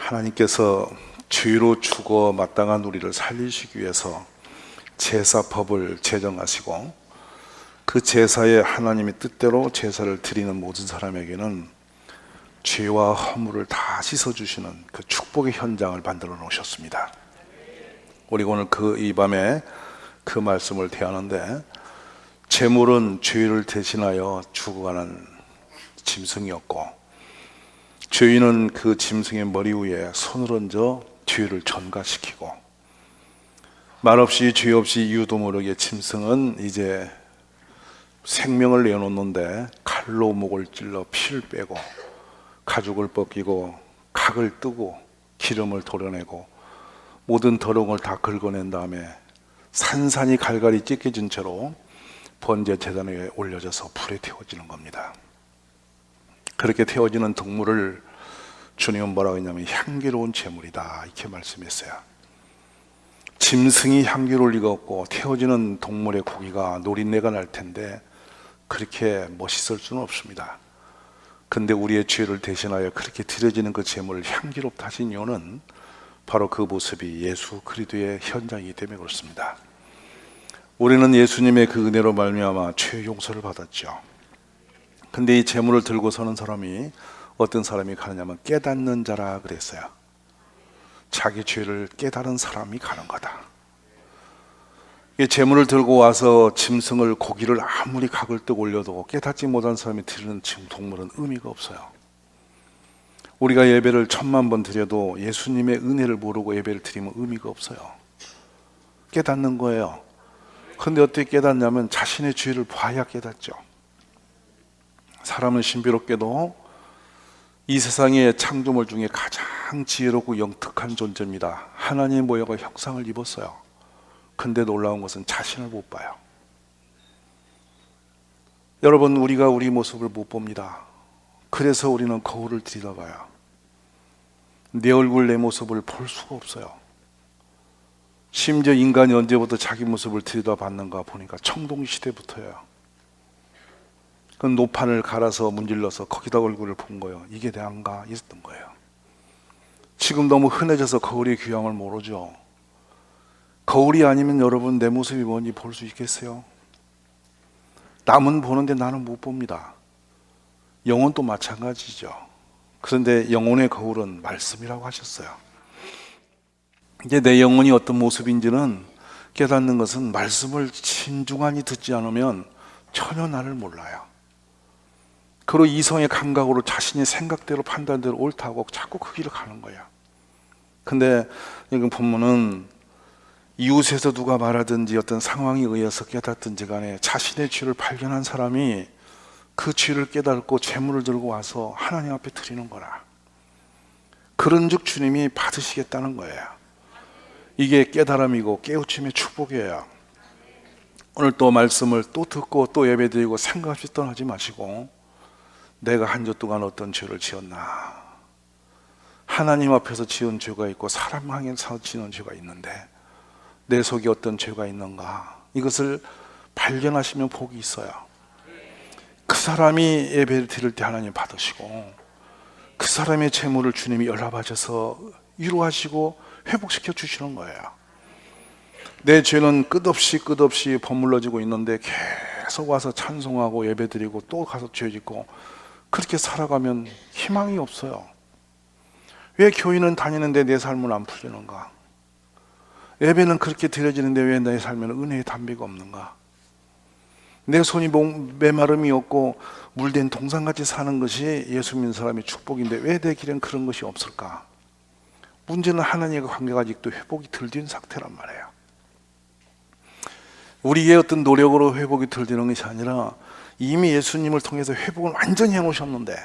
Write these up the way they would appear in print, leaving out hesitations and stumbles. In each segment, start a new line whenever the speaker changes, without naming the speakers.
하나님께서 죄로 죽어 마땅한 우리를 살리시기 위해서 제사법을 제정하시고 그 제사에 하나님의 뜻대로 제사를 드리는 모든 사람에게는 죄와 허물을 다 씻어주시는 그 축복의 현장을 만들어 놓으셨습니다. 우리 오늘 이 밤에 그 말씀을 대하는데, 제물은 죄를 대신하여 죽어가는 짐승이었고, 죄인은 그 짐승의 머리 위에 손을 얹어 죄를 전가시키고, 말없이 죄 없이 이유도 모르게 짐승은 이제 생명을 내놓는데 칼로 목을 찔러 피를 빼고 가죽을 벗기고 각을 뜨고 기름을 도려내고 모든 더러운 걸 다 긁어낸 다음에 산산이 갈갈이 찢겨진 채로 번제 제단 위에 올려져서 불에 태워지는 겁니다. 그렇게 태워지는 동물을 주님은 뭐라고 했냐면 향기로운 제물이다, 이렇게 말씀했어요. 짐승이 향기로울 리가 없고 태워지는 동물의 고기가 노린내가 날 텐데 그렇게 멋있을 수는 없습니다. 근데 우리의 죄를 대신하여 그렇게 드려지는 그 제물을 향기롭다 하신 이유는 바로 그 모습이 예수 그리스도의 현장이기 때문에 그렇습니다. 우리는 예수님의 그 은혜로 말미암아 죄 용서를 받았죠. 근데 이 제물을 들고 서는 사람이 어떤 사람이 가느냐면 깨닫는 자라 그랬어요. 자기 죄를 깨달은 사람이 가는 거다. 이 제물을 들고 와서 짐승을 고기를 아무리 각을 뜨고 올려도 깨닫지 못한 사람이 드리는 동물은 의미가 없어요. 우리가 예배를 1000만 번 드려도 예수님의 은혜를 모르고 예배를 드리면 의미가 없어요. 깨닫는 거예요. 근데 어떻게 깨닫냐면 자신의 죄를 봐야 깨닫죠. 사람은 신비롭게도 이 세상의 창조물 중에 가장 지혜롭고 영특한 존재입니다. 하나님의 모양과 형상을 입었어요. 근데 놀라운 것은 자신을 못 봐요. 여러분, 우리가 우리 모습을 못 봅니다. 그래서 우리는 거울을 들여다봐요. 내 얼굴, 내 모습을 볼 수가 없어요. 심지어 인간이 언제부터 자기 모습을 들여다봤는가 보니까 청동시대부터예요. 그 노판을 갈아서 문질러서 거기다 얼굴을 본 거예요. 이게 대안가 있었던 거예요. 지금 너무 흔해져서 거울의 귀함을 모르죠. 거울이 아니면 여러분 내 모습이 뭔지 볼 수 있겠어요? 남은 보는데 나는 못 봅니다. 영혼도 마찬가지죠. 그런데 영혼의 거울은 말씀이라고 하셨어요. 이제 내 영혼이 어떤 모습인지는 깨닫는 것은 말씀을 신중하니 듣지 않으면 전혀 나를 몰라요. 그리고 이성의 감각으로 자신의 생각대로 판단대로 옳다고 자꾸 그 길을 가는 거야. 근데 여기 본문은 이웃에서 누가 말하든지 어떤 상황에 의해서 깨닫든지 간에 자신의 죄를 발견한 사람이 그 죄를 깨닫고 제물을 들고 와서 하나님 앞에 드리는 거라. 그런즉 주님이 받으시겠다는 거예요. 이게 깨달음이고 깨우침의 축복이에요. 오늘 또 말씀을 또 듣고 또 예배드리고 생각 없이 떠나지 마시고, 내가 한 주 동안 어떤 죄를 지었나, 하나님 앞에서 지은 죄가 있고 사람 향해서 지은 죄가 있는데 내 속에 어떤 죄가 있는가, 이것을 발견하시면 복이 있어요. 그 사람이 예배를 드릴 때 하나님 받으시고, 그 사람의 재물을 주님이 연락하셔서 위로하시고 회복시켜 주시는 거예요. 내 죄는 끝없이 버물러지고 있는데 계속 와서 찬송하고 예배드리고 또 가서 죄 짓고 그렇게 살아가면 희망이 없어요. 왜 교회는 다니는데 내 삶은 안 풀리는가? 예배는 그렇게 드려지는데 왜 내 삶에는 은혜의 담비가 없는가? 내 손이 메마름이 없고 물된 동산같이 사는 것이 예수 믿는 사람의 축복인데 왜 내 길엔 그런 것이 없을까? 문제는 하나님과 관계가 아직도 회복이 덜 된 상태란 말이에요. 우리의 어떤 노력으로 회복이 덜 되는 것이 아니라 이미 예수님을 통해서 회복을 완전히 해놓으셨는데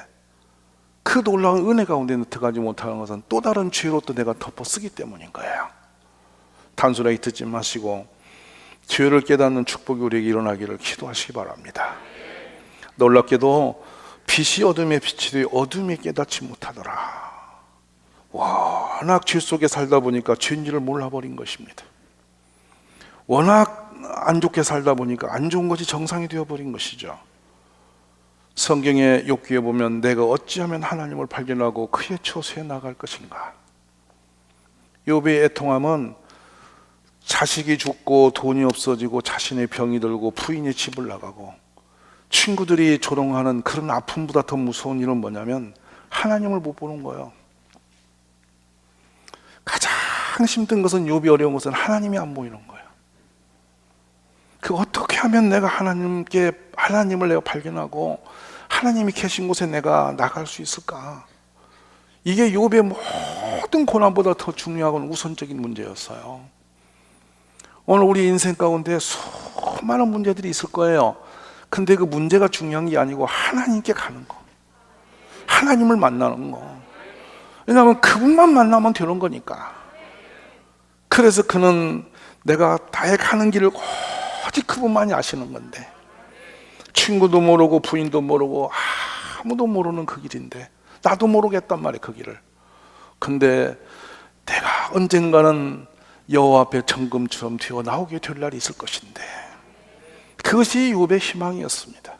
그 놀라운 은혜 가운데 들어가지 못하는 것은 또 다른 죄로 또 내가 덮어쓰기 때문인 거예요. 단순하게 듣지 마시고 죄를 깨닫는 축복이 우리에게 일어나기를 기도하시기 바랍니다. 놀랍게도 빛이 어둠에 빛이 되어 어둠이 깨닫지 못하더라. 워낙 죄 속에 살다 보니까 죄인지를 몰라버린 것입니다. 워낙 안 좋게 살다 보니까 안 좋은 것이 정상이 되어버린 것이죠. 성경의 욥기에 보면 내가 어찌하면 하나님을 발견하고 그의 처소에 나갈 것인가, 욥의 애통함은 자식이 죽고 돈이 없어지고 자신의 병이 들고 부인의 집을 나가고 친구들이 조롱하는 그런 아픔보다 더 무서운 일은 뭐냐면 하나님을 못 보는 거예요. 가장 힘든 것은, 욥이 어려운 것은 하나님이 안 보이는 거예요. 어떻게 하면 내가 하나님을 내가 발견하고 하나님이 계신 곳에 내가 나갈 수 있을까? 이게 욥의 모든 고난보다 더 중요하고 우선적인 문제였어요. 오늘 우리 인생 가운데 수많은 문제들이 있을 거예요. 근데 그 문제가 중요한 게 아니고 하나님께 가는 거, 하나님을 만나는 거. 왜냐하면 그분만 만나면 되는 거니까. 그래서 그는 내가 나의 가는 길을 오직 그분만이 아시는 건데, 친구도 모르고 부인도 모르고 아무도 모르는 그 길인데, 나도 모르겠단 말이에요, 그 길을. 근데 내가 언젠가는 여호와 앞에 정금처럼 튀어나오게 될 날이 있을 것인데, 그것이 욥의 희망이었습니다.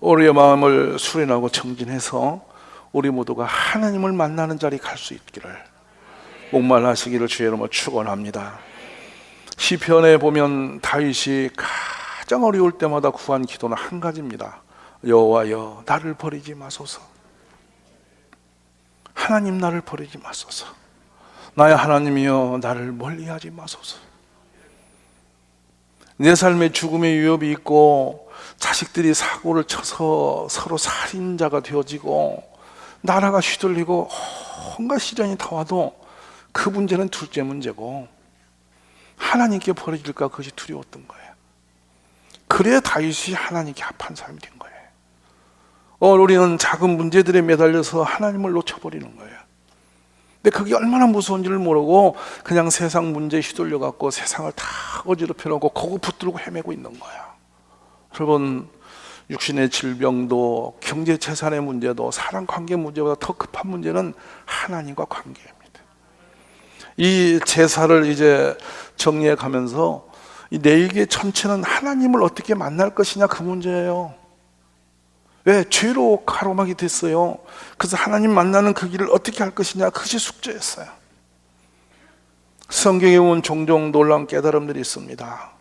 우리의 마음을 수련하고 정진해서 우리 모두가 하나님을 만나는 자리에 갈 수 있기를 목말라시기를 주의 이름으로 축원합니다. 시편에 보면 다윗이 가장 어려울 때마다 구한 기도는 한 가지입니다. 여호와여, 나를 버리지 마소서. 하나님, 나를 버리지 마소서. 나의 하나님이여, 나를 멀리하지 마소서. 내 삶에 죽음의 위협이 있고 자식들이 사고를 쳐서 서로 살인자가 되어지고 나라가 휘둘리고 온갖 시련이 다 와도 그 문제는 둘째 문제고, 하나님께 버려질까 그것이 두려웠던 거예요. 그래야 다윗이 하나님께 합한 사람이 된 거예요. 우리는 작은 문제들에 매달려서 하나님을 놓쳐버리는 거예요. 근데 그게 얼마나 무서운지를 모르고 그냥 세상 문제에 휘둘려 갖고 세상을 다 어지럽혀 놓고 그거 붙들고 헤매고 있는 거야. 여러분, 육신의 질병도 경제 재산의 문제도 사람 관계 문제보다 더 급한 문제는 하나님과 관계입니다. 이 제사를 이제 정리해 가면서 내 일기의 전체는 하나님을 어떻게 만날 것이냐, 그 문제예요. 왜? 죄로 가로막이 됐어요. 그래서 하나님 만나는 그 길을 어떻게 할 것이냐, 그것이 숙제였어요. 성경에 보면 종종 놀라운 깨달음들이 있습니다.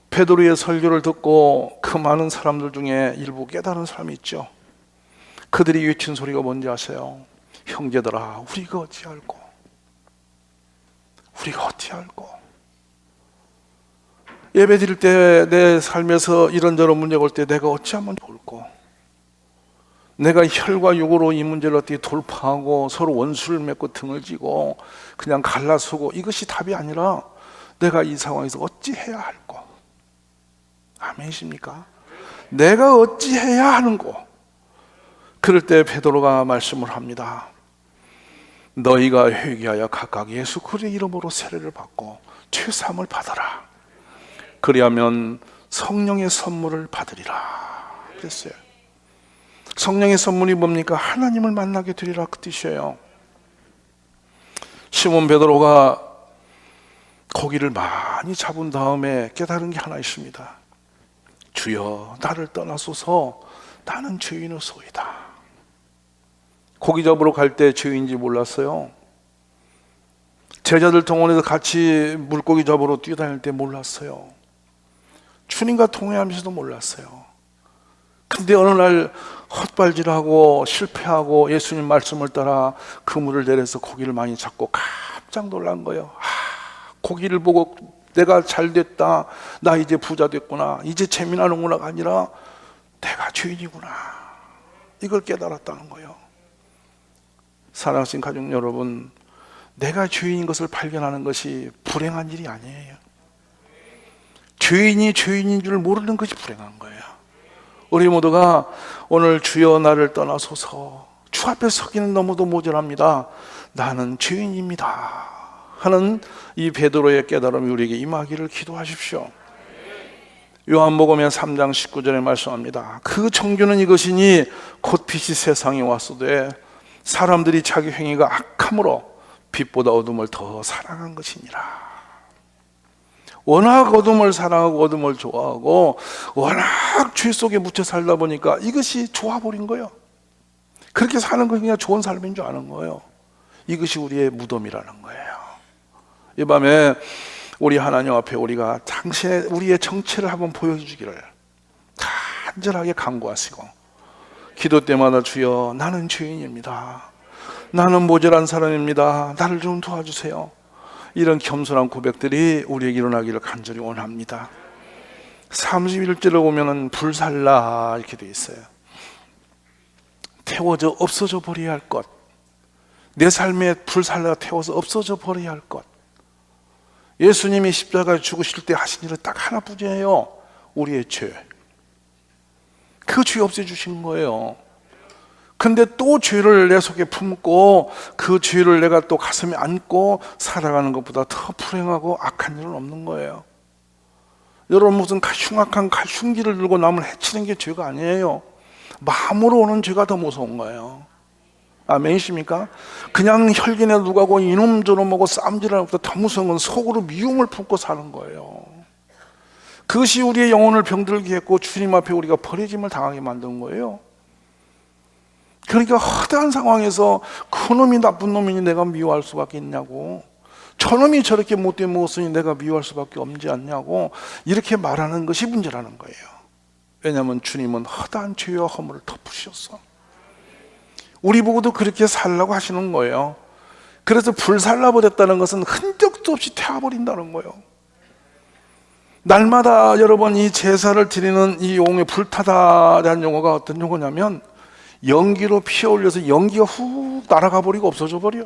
베드로의 설교를 듣고 그 많은 사람들 중에 일부 깨달은 사람이 있죠. 그들이 외친 소리가 뭔지 아세요? 형제들아, 우리가 어찌할꼬? 우리가 어찌할꼬? 예배 드릴 때 내 삶에서 이런저런 문제가 올 때 내가 어찌하면 좋을꼬? 내가 혈과 육으로 이 문제를 어떻게 돌파하고 서로 원수를 맺고 등을 지고 그냥 갈라서고 이것이 답이 아니라 내가 이 상황에서 어찌해야 할꼬? 아멘이십니까? 내가 어찌해야 하는꼬? 그럴 때 베드로가 말씀을 합니다. 너희가 회개하여 각각 예수 그리스도의 이름으로 세례를 받고 죄 사함을 받아라. 그리하면 성령의 선물을 받으리라 그랬어요. 성령의 선물이 뭡니까? 하나님을 만나게 되리라, 그 뜻이에요. 시몬 베드로가 고기를 많이 잡은 다음에 깨달은 게 하나 있습니다. 주여, 나를 떠나소서, 나는 죄인이소이다. 고기 잡으러 갈 때 죄인인지 몰랐어요. 제자들 동원해서 같이 물고기 잡으러 뛰어다닐 때 몰랐어요. 주님과 동행하면서도 몰랐어요. 근데 어느 날 헛발질하고 실패하고 예수님 말씀을 따라 그물을 내려서 고기를 많이 잡고 깜짝 놀란 거예요. 고기를 보고 내가 잘 됐다, 나 이제 부자 됐구나, 이제 재미나는구나가 아니라 내가 죄인이구나, 이걸 깨달았다는 거예요. 사랑하신 가족 여러분, 내가 죄인인 것을 발견하는 것이 불행한 일이 아니에요. 죄인이 죄인인 줄 모르는 것이 불행한 거예요. 우리 모두가 오늘 주여 나를 떠나소서, 주 앞에 서기는 너무도 모자랍니다, 나는 죄인입니다 하는 이 베드로의 깨달음이 우리에게 임하기를 기도하십시오. 요한복음 3장 19절에 말씀합니다. 그 청주는 이것이니 곧 빛이 세상에 왔으되 사람들이 자기 행위가 악함으로 빛보다 어둠을 더 사랑한 것이니라. 워낙 어둠을 사랑하고 어둠을 좋아하고 워낙 죄 속에 묻혀 살다 보니까 이것이 좋아버린 거예요. 그렇게 사는 것이 그냥 좋은 삶인 줄 아는 거예요. 이것이 우리의 무덤이라는 거예요. 이 밤에 우리 하나님 앞에 우리가 당신의 우리의 정체를 한번 보여주기를 간절하게 간구하시고, 기도 때마다 주여 나는 죄인입니다, 나는 모자란 사람입니다, 나를 좀 도와주세요, 이런 겸손한 고백들이 우리에게 일어나기를 간절히 원합니다. 31절에 보면은 불살라 이렇게 되어 있어요. 태워져 없어져 버려야 할 것, 내 삶에 불살라가 태워서 없어져 버려야 할 것. 예수님이 십자가에 죽으실 때 하신 일은 딱 하나뿐이에요. 우리의 죄, 그 죄 없애주신 거예요. 근데 또 죄를 내 속에 품고 그 죄를 내가 또 가슴에 안고 살아가는 것보다 더 불행하고 악한 일은 없는 거예요. 여러분, 무슨 흉악한 흉기를 들고 남을 해치는 게 죄가 아니에요. 마음으로 오는 죄가 더 무서운 거예요. 아멘이십니까? 그냥 혈기내 누가고 이놈 저놈하고 싸움질하는 것보다 더 무서운 건 속으로 미움을 품고 사는 거예요. 그것이 우리의 영혼을 병들게 했고 주님 앞에 우리가 버려짐을 당하게 만든 거예요. 그러니까 허다한 상황에서 그놈이 나쁜 놈이니 내가 미워할 수밖에 있냐고, 저놈이 저렇게 못돼 먹었으니 내가 미워할 수밖에 없지 않냐고, 이렇게 말하는 것이 문제라는 거예요. 왜냐하면 주님은 허다한 죄와 허물을 덮으셨어. 우리 보고도 그렇게 살라고 하시는 거예요. 그래서 불살라 버렸다는 것은 흔적도 없이 태워버린다는 거예요. 날마다 여러분 이 제사를 드리는 이 용의 불타다라는 용어가 어떤 용어냐면, 연기로 피어올려서 연기가 훅 날아가 버리고 없어져 버려.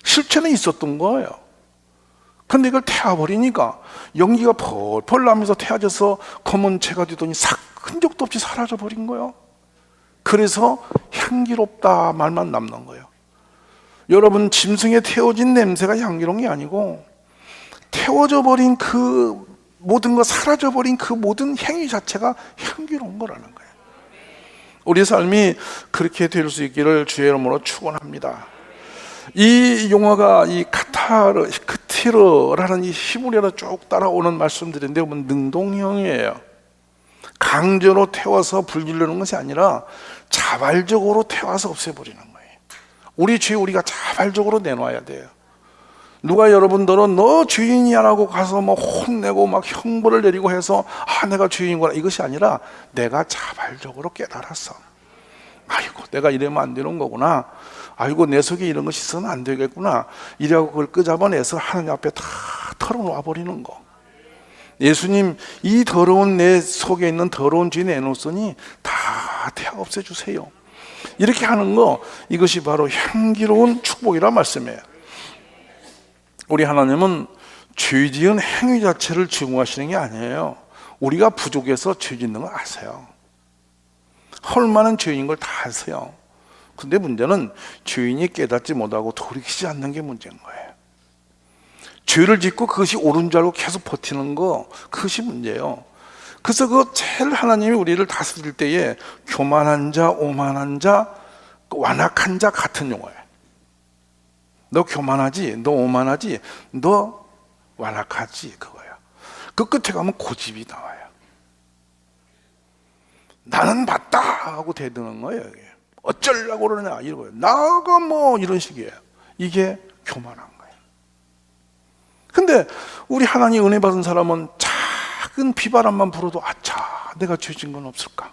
실체는 있었던 거예요. 근데 이걸 태워버리니까 연기가 펄펄 나면서 태워져서 검은 채가 되더니 싹 흔적도 없이 사라져 버린 거예요. 그래서 향기롭다 말만 남는 거예요. 여러분, 짐승에 태워진 냄새가 향기로운 게 아니고 태워져 버린 그 모든 거, 사라져 버린 그 모든 행위 자체가 향기로운 거라는 거예요. 우리 삶이 그렇게 될 수 있기를 주의 이름으로 축원합니다. 이 용어가 이 크티르라는 이 히브리어로 쭉 따라오는 말씀들인데 보면 능동형이에요. 강제로 태워서 불기르는 것이 아니라 자발적으로 태워서 없애버리는 거예요. 우리 죄 우리가 자발적으로 내놔야 돼요. 누가 여러분들은 너 죄인이야 라고 가서 뭐 혼내고 막 형벌을 내리고 해서 내가 죄인이구나, 이것이 아니라 내가 자발적으로 깨달았어. 아이고 내가 이러면 안 되는 거구나, 아이고 내 속에 이런 것이 있어서는 안 되겠구나, 이래고 그걸 끄잡아내서 하나님 앞에 다 털어놓아 버리는 거. 예수님, 이 더러운 내 속에 있는 더러운 죄 내놓으니 다 태워 없애주세요, 이렇게 하는 거, 이것이 바로 향기로운 축복이란 말씀이에요. 우리 하나님은 죄 지은 행위 자체를 증오하시는 게 아니에요. 우리가 부족해서 죄 짓는 걸 아세요. 헐만한 죄인 걸 다 아세요. 근데 문제는 죄인이 깨닫지 못하고 돌이키지 않는 게 문제인 거예요. 죄를 짓고 그것이 옳은 줄 알고 계속 버티는 거, 그것이 문제예요. 그래서 그 제일 하나님이 우리를 다스릴 때에 교만한 자, 오만한 자, 완악한 자 같은 용어예요. 너 교만하지, 너 오만하지, 너 완악하지, 그거야. 그 끝에 가면 고집이 나와요. 나는 맞다 하고 대드는 거예요. 이게. 어쩌려고 그러냐 이거예요. 나가 뭐 이런 식이에요. 이게 교만한 거예요. 근데 우리 하나님 은혜 받은 사람은 작은 비바람만 불어도 아차 내가 죄진 건 없을까?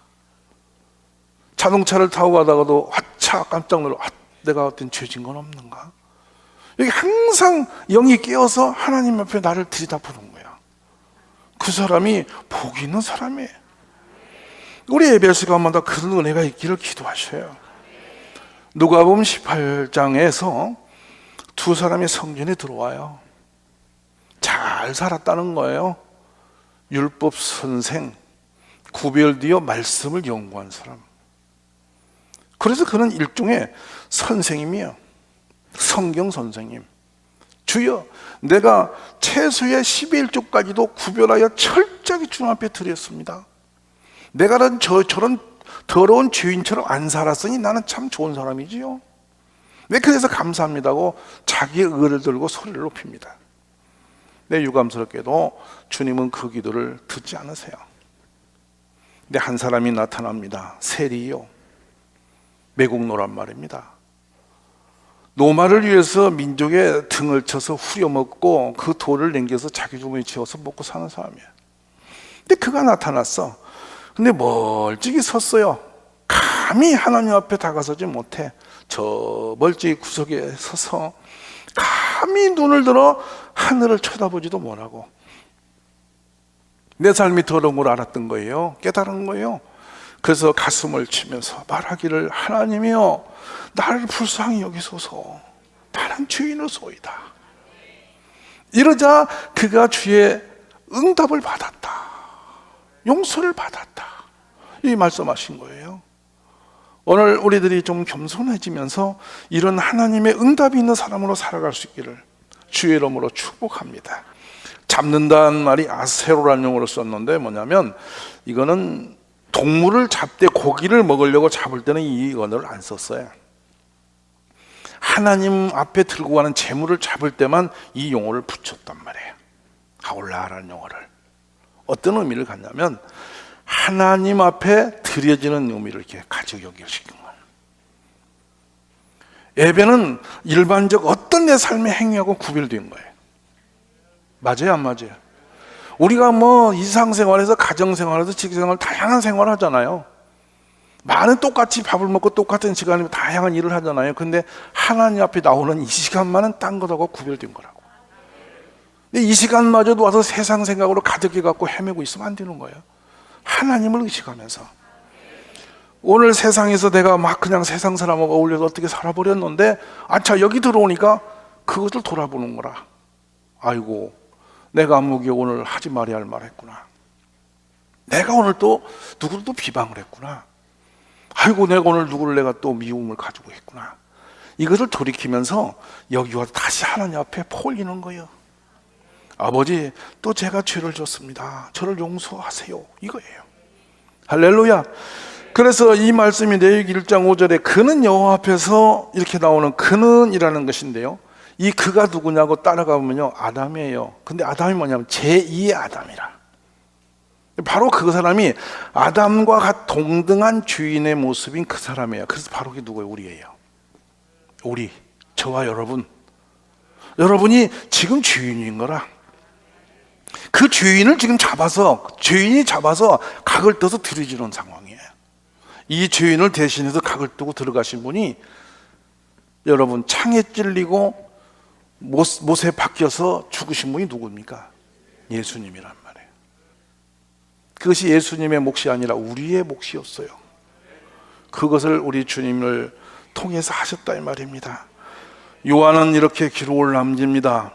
자동차를 타고 가다가도 아차 깜짝 놀라, 내가 어떤 죄진 건 없는가? 여기 항상 영이 깨어서 하나님 앞에 나를 들여다보는 거야. 그 사람이 복 있는 사람이에요. 우리 예배할 가운데 그런 은혜가 있기를 기도하셔요. 누가복음 18장에서 두 사람이 성전에 들어와요. 잘 살았다는 거예요. 율법 선생, 구별되어 말씀을 연구한 사람. 그래서 그는 일종의 선생님이에요. 성경 선생님. 주여, 내가 채소의 11조까지도 구별하여 철저하게 주님 앞에 드렸습니다. 내가 저런 더러운 죄인처럼 안 살았으니 나는 참 좋은 사람이지요. 네, 그래서 감사합니다고 자기의 의를 들고 소리를 높입니다. 네, 유감스럽게도 주님은 그 기도를 듣지 않으세요. 근데 한 사람이 나타납니다. 세리요, 매국노란 말입니다. 노마를 위해서 민족의 등을 쳐서 후려먹고 그 돌을 남겨서 자기 주머니에 채워서 먹고 사는 사람이야. 근데 그가 나타났어. 근데 멀찍이 섰어요. 감히 하나님 앞에 다가서지 못해. 저 멀찍이 구석에 서서 감히 눈을 들어 하늘을 쳐다보지도 못하고, 내 삶이 더러운 걸 알았던 거예요. 깨달은 거예요. 그래서 가슴을 치면서 말하기를, 하나님이여 나를 불쌍히 여기소서, 나는 죄인으로소이다. 이러자 그가 주의 응답을 받았다, 용서를 받았다, 이 말씀하신 거예요. 오늘 우리들이 좀 겸손해지면서 이런 하나님의 응답이 있는 사람으로 살아갈 수 있기를 주의 이름으로 축복합니다. 잡는다는 말이 아세로라는 용어를 썼는데, 뭐냐면 이거는 동물을 잡되 고기를 먹으려고 잡을 때는 이 언어를 안 썼어요. 하나님 앞에 들고 가는 재물을 잡을 때만 이 용어를 붙였단 말이에요. 하올라라는 용어를. 어떤 의미를 갖냐면 하나님 앞에 드려지는 의미를 이렇게 가지고 연결시킨 거예요. 예배는 일반적 어떤 내 삶의 행위하고 구별된 거예요. 맞아요, 안 맞아요? 우리가 뭐 일상생활에서, 가정생활에서, 직장생활 다양한 생활을 하잖아요. 많은 똑같이 밥을 먹고 똑같은 시간에 다양한 일을 하잖아요. 근데 하나님 앞에 나오는 이 시간만은 딴 것하고 구별된 거라고. 근데 이 시간마저도 와서 세상 생각으로 가득해갖고 헤매고 있으면 안 되는 거예요. 하나님을 의식하면서. 오늘 세상에서 내가 막 그냥 세상 사람하고 어울려서 어떻게 살아버렸는데, 아차 여기 들어오니까 그것을 돌아보는 거라. 아이고, 내가 아무개 오늘 하지 말아야 할 말 했구나. 내가 오늘 또 누구를 또 비방을 했구나. 아이고, 내가 오늘 누구를 내가 또 미움을 가지고 했구나. 이것을 돌이키면서 여기 와서 다시 하나님 앞에 폴리는 거예요. 아버지, 또 제가 죄를 졌습니다. 저를 용서하세요. 이거예요. 할렐루야. 그래서 이 말씀이 레위기 1장 5절에 그는 여호와 앞에서 이렇게 나오는 그는이라는 것인데요, 이 그가 누구냐고 따라가보면요, 아담이에요. 근데 아담이 뭐냐면 제2의 아담이라. 바로 그 사람이 아담과 동등한 주인의 모습인 그 사람이에요. 그래서 바로 그게 누구예요? 우리예요. 우리, 저와 여러분. 여러분이 지금 주인인 거라. 그 주인을 지금 주인이 잡아서 각을 떠서 들이주는 상황이에요. 이 주인을 대신해서 각을 뜨고 들어가신 분이, 여러분, 창에 찔리고 못에 박혀서 죽으신 분이 누굽니까? 예수님이란 말이에요. 그것이 예수님의 몫이 아니라 우리의 몫이었어요. 그것을 우리 주님을 통해서 하셨다 이 말입니다. 요한은 이렇게 기록을 남깁니다.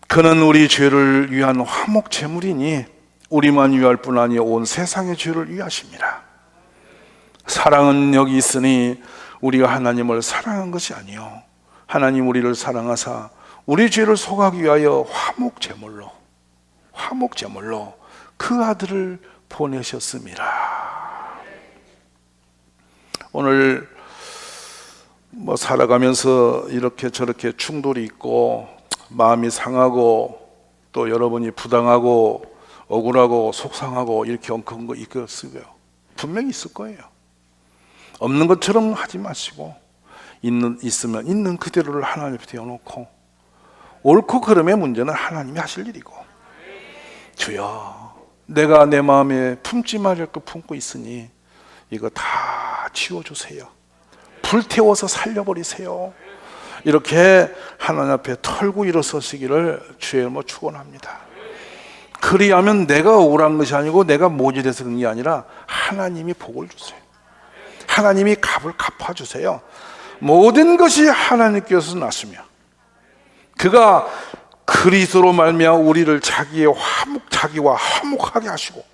그는 우리 죄를 위한 화목 제물이니 우리만 위할 뿐 아니요 온 세상의 죄를 위하십니다. 사랑은 여기 있으니 우리가 하나님을 사랑한 것이 아니요 하나님 우리를 사랑하사 우리 죄를 속하기 위하여 화목 제물로 그 아들을 보내셨습니다. 오늘 뭐 살아가면서 이렇게 저렇게 충돌이 있고 마음이 상하고 또 여러분이 부당하고 억울하고 속상하고 이렇게 엉킨 거 있어요. 분명히 있을 거예요. 없는 것처럼 하지 마시고 있으면 있는 그대로를 하나님 앞에 대어놓고, 옳고 그름의 문제는 하나님이 하실 일이고, 주여 내가 내 마음에 품지 말을 것 품고 있으니 이거 다 지워주세요. 불태워서 살려버리세요. 이렇게 하나님 앞에 털고 일어서시기를 주의 이름으로 축원합니다. 그리하면 내가 억울한 것이 아니고 내가 모질해서 그런 게 아니라 하나님이 복을 주세요. 하나님이 값을 갚아주세요. 모든 것이 하나님께서 났으며 그가 그리스도로 말미암아 우리를 자기와 화목하게 하시고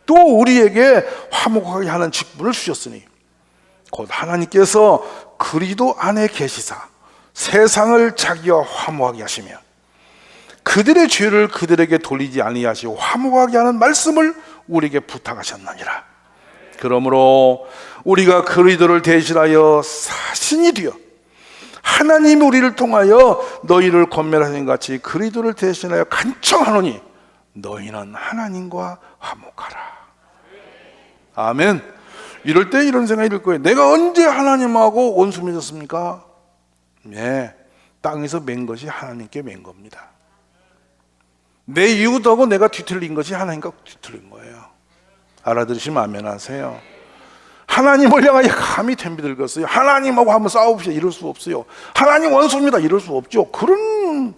또 우리에게 화목하게 하는 직분을 주셨으니 곧 하나님께서 그리스도 안에 계시사 세상을 자기와 화목하게 하시며 그들의 죄를 그들에게 돌리지 아니하시고 화목하게 하는 말씀을 우리에게 부탁하셨느니라. 그러므로 우리가 그리스도를 대신하여 사신이 되어 하나님이 우리를 통하여 너희를 권면하신 같이 그리스도를 대신하여 간청하노니 너희는 하나님과 화목하라. 아멘. 이럴 때 이런 생각이 들 거예요. 내가 언제 하나님하고 원수 맺었습니까? 네, 땅에서 맨 것이 하나님께 맨 겁니다. 내 이웃하고 내가 뒤틀린 것이 하나님과 뒤틀린 거예요. 알아들으시면 아멘 하세요. 하나님을 향하여 감히 덤비들겠어요. 하나님하고 한번 싸웁시다 이럴 수 없어요. 하나님 원수입니다 이럴 수 없죠. 그런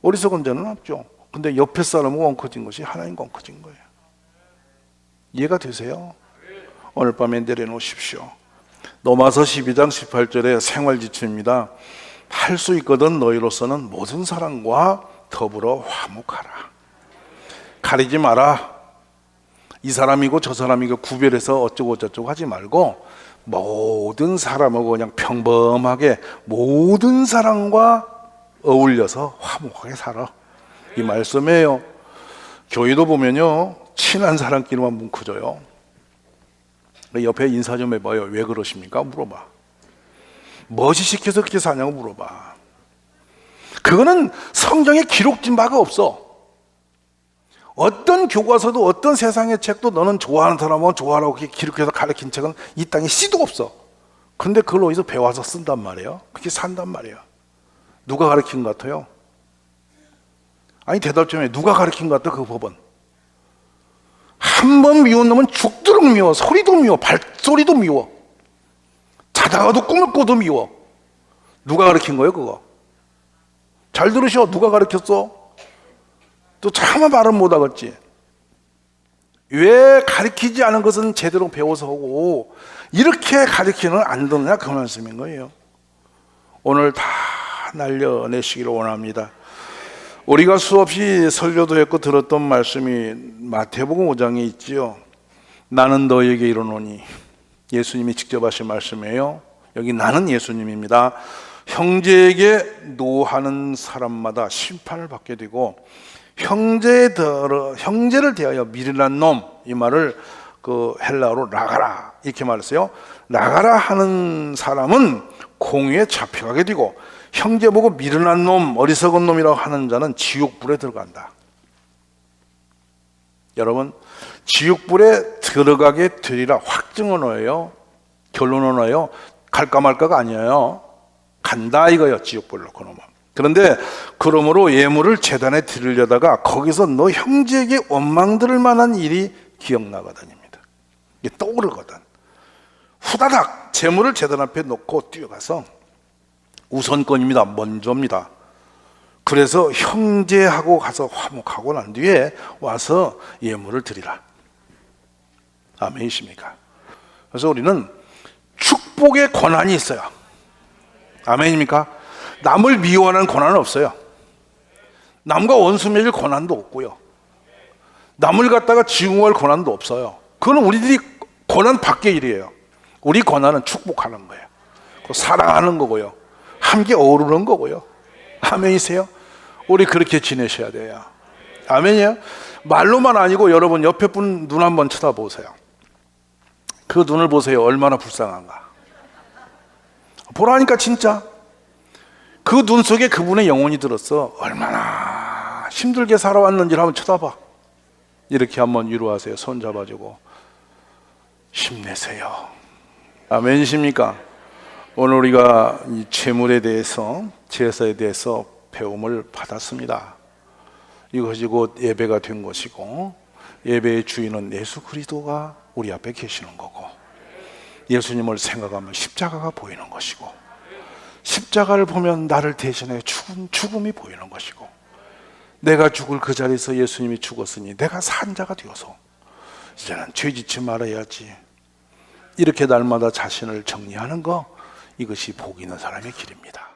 어리석은 데는 없죠. 근데 옆에 사람은 엉커진 것이 하나님과 엉커진 거예요. 이해가 되세요? 오늘 밤에 내려놓으십시오. 로마서 12장 18절에 생활지침입니다. 할 수 있거든 너희로서는 모든 사람과 더불어 화목하라. 가리지 마라. 이 사람이고 저 사람이고 구별해서 어쩌고 저쩌고 하지 말고 모든 사람하고 그냥 평범하게 모든 사람과 어울려서 화목하게 살아. 이 말씀이에요. 교회도 보면요 친한 사람끼리만 뭉쳐져요. 옆에 인사 좀 해봐요. 왜 그러십니까? 물어봐. 뭐지 시켜서 그렇게 사냐고 물어봐. 그거는 성경에 기록된 바가 없어. 어떤 교과서도 어떤 세상의 책도 너는 좋아하는 사람은 좋아하라고 기록해서 가르친 책은 이 땅에 씨도 없어. 근데 그걸 어디서 배워서 쓴단 말이에요. 그렇게 산단 말이에요. 누가 가르친 것 같아요? 아니 대답 좀 해. 누가 가르친 것 같아 그 법은? 한 번 미운 놈은 죽도록 미워. 소리도 미워. 발소리도 미워. 자다가도 꿈을 꿔도 미워. 누가 가르친 거예요 그거? 잘 들으셔. 누가 가르쳤어? 또 차마 말은 못하겠지. 왜 가르치지 않은 것은 제대로 배워서 하고 이렇게 가르치는 안 듣느냐 그 말씀인 거예요. 오늘 다 날려내시기를 원합니다. 우리가 수없이 설교도 했고 들었던 말씀이 마태복음 5장에 있지요. 나는 너에게 이르노니, 예수님이 직접 하신 말씀이에요. 여기 나는 예수님입니다. 형제에게 노하는 사람마다 심판을 받게 되고 형제를 대하여 미련한 놈, 이 말을 그 헬라어로 라가라 이렇게 말했어요. 라가라 하는 사람은 공에 잡혀가게 되고 형제 보고 미련한 놈, 어리석은 놈이라고 하는 자는 지옥불에 들어간다. 여러분, 지옥불에 들어가게 되리라 확증은 뭐예요? 결론은 뭐예요? 갈까 말까가 아니에요. 간다 이거예요. 지옥불로 놓고 놓으면. 그런데 그러므로 예물을 제단에 드리려다가 거기서 너 형제에게 원망 들을 만한 일이 기억나거든입니다. 이게 떠오르거든. 후다닥 재물을 제단 앞에 놓고 뛰어가서 우선권입니다. 먼저입니다. 그래서 형제하고 가서 화목하고 난 뒤에 와서 예물을 드리라. 아멘이십니까? 그래서 우리는 축복의 권한이 있어요. 아멘입니까? 남을 미워하는 권한은 없어요. 남과 원수 맺을 권한도 없고요. 남을 갖다가 지웅할 권한도 없어요. 그건 우리들이 권한 밖의 일이에요. 우리 권한은 축복하는 거예요. 사랑하는 거고요. 함께 어우르는 거고요. 아멘이세요? 우리 그렇게 지내셔야 돼요. 아멘이요? 말로만 아니고 여러분 옆에 분 눈 한번 쳐다보세요. 그 눈을 보세요. 얼마나 불쌍한가. 보라니까 진짜. 그 눈 속에 그분의 영혼이 들었어. 얼마나 힘들게 살아왔는지를 한번 쳐다봐. 이렇게 한번 위로하세요. 손 잡아주고 힘내세요. 아멘이십니까? 오늘 우리가 이 재물에 대해서, 제사에 대해서 배움을 받았습니다. 이것이 곧 예배가 된 것이고 예배의 주인은 예수 그리스도가 우리 앞에 계시는 거고 예수님을 생각하면 십자가가 보이는 것이고 십자가를 보면 나를 대신해 죽음이 보이는 것이고 내가 죽을 그 자리에서 예수님이 죽었으니 내가 산 자가 되어서 이제는 죄짓지 말아야지. 이렇게 날마다 자신을 정리하는 거, 이것이 복 있는 사람의 길입니다.